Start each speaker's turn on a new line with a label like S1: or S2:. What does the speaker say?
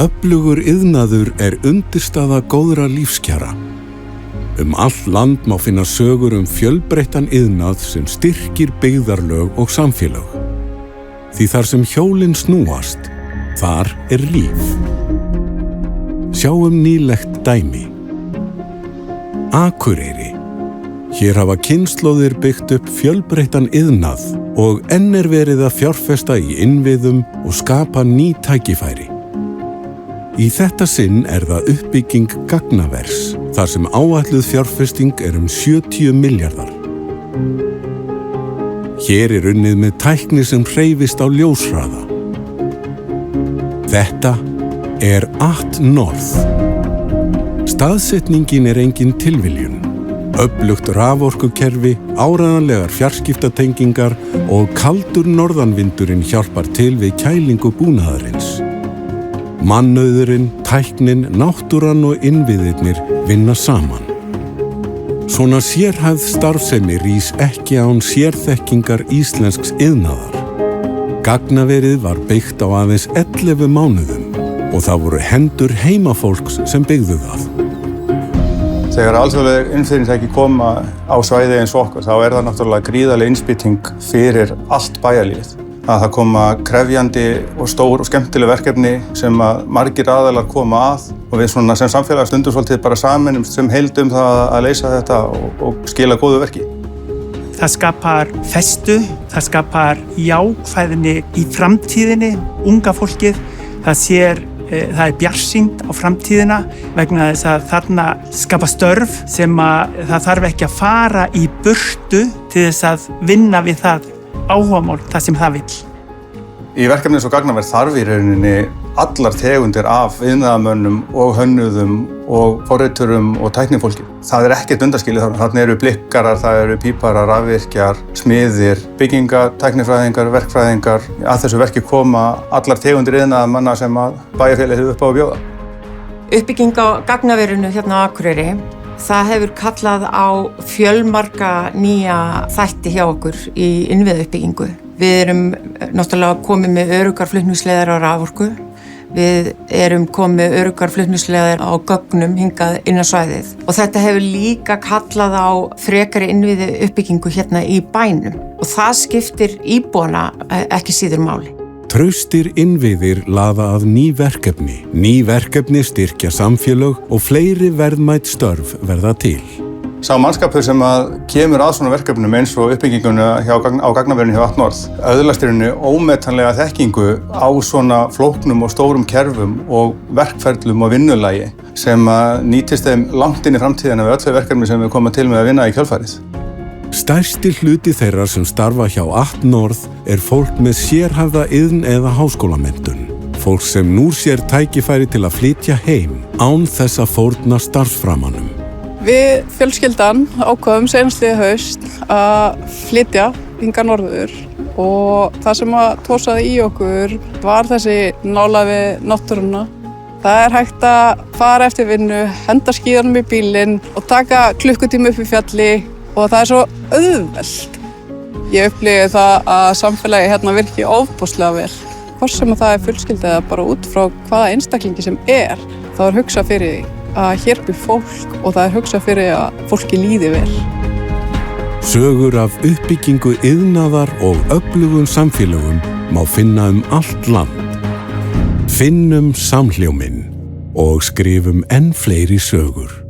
S1: Öflugur iðnaður undirstaða góðra lífskjara. All land má finna sögur fjölbreyttan iðnað sem styrkir byggðarlög og samfélög. Því þar sem hjólin snúast, þar líf. Sjáum nýlegt dæmi. Akureyri. Hér hafa kynslóðir byggt upp fjölbreyttan iðnað og enn verið að fjárfesta í innviðum og skapa ný tækifæri. Í þetta sinn það uppbygging gagnavers, þar sem áætluð fjárfesting 70 milljarðar. Hér unnið með tækni sem hreyfist á ljóshraða. Þetta atNorth. Staðsetningin engin tilviljun. Öflugt raforkukerfi, áreiðanlegar fjarskiptatengingar og kaldur norðanvindurinn hjálpar til við kælingu búnaðarins. Mannauðurinn, tæknin, náttúran og innviðirnir vinna saman. Svona sérhæfð starfsemi rís ekki án sérþekkingar íslensks iðnaðar. Gagnaverið var byggt á aðeins 11 mánuðum og það voru hendur heimafólks sem byggðu það.
S2: Þegar alþjóðleg innflytjendafyrirtæki koma á svæði eins og okkur, þá það náttúrulega gríðarleg innspýting fyrir allt bæjarlífið. Að það koma krefjandi og stór og skemmtileg verkefni sem margir aðilar koma að og við svona sem samfélag stundum svolítið bara saminumst sem heild það að leysa þetta og skila góðu verki.
S3: Það skapar festu, það skapar jákvæðni í framtíðinni, unga fólkið, það bjarsýnt á framtíðina vegna þess að þarna skapa störf sem það þarf ekki að fara í burtu til þess að vinna við það áhugamál, það sem það vill.
S2: Í verkefni eins og gagnaver þarf í rauninni allar tegundir af iðnaðarmönnum og hönnuðum og forriturum og tæknifólki. Það ekkert undanskilið þarna. Þarna eru blikkarar, það píparar, rafvirkjar, smiðir, tæknifræðingar, verkfræðingar. Að þessu verki koma allar tegundir iðnaðarmanna sem bæjarfélagið hefur upp á að bjóða.
S4: Uppbygging á gagnaverinu hérna á Akureyri, það hefur kallað á fjölmarga nýja þætti hjá okkur í innviðauppbyggingu. Við náttúrulega komið með öruggar flutningsleiðir á raforku. Við komið með öruggar flutningsleiðir á gögnum hingað inn á svæðið. Og þetta hefur líka kallað á frekari innviðauppbyggingu hérna í bænum. Og það skiptir íbúana ekki síður máli.
S1: Traustir innviðir laða að ný verkefni. Ný verkefni styrkja samfélög og fleiri verðmæt störf verða til.
S2: Sá mannskapur sem kemur að svona verkefnum eins og uppbyggingunni á gagnaverinu hjá atNorth öðlast ómetanlega þekkingu á svona flóknum og stórum kerfum og verkferlum og vinnulagi sem nýtist þeim langt inn í framtíðina við öll þau verkefni sem við komum til með að vinna í kjölfarið.
S1: Stærsti hluti þeirra sem starfa hjá atNorth fólk með sérhæfða iðn- eða háskólamenntun. Fólk sem nú sér tækifæri til að flytja heim án þess að fórna starfsframanum.
S5: Við fjölskyldan ákváðum seinastliðið haust að flytja hingað norður og það sem tósaði í okkur var þessi nálægð við náttúruna. Það hægt að fara eftir vinnu, henda skíðunum í bílinn og taka klukkutíma upp í fjalli og það svo auðvelt. Ég upplifi það að samfélagi hérna virki ofboðslega vel. Hvort sem það fjölskylda eða bara út frá hvaða einstaklingi sem þá hugsað fyrir því að hér býr fólk og það hugsað fyrir að fólki líði vel.
S1: Sögur af uppbyggingu iðnaðar og öflugum samfélögum má finna allt land. Finnum samhljóminn og skrifum enn fleiri sögur.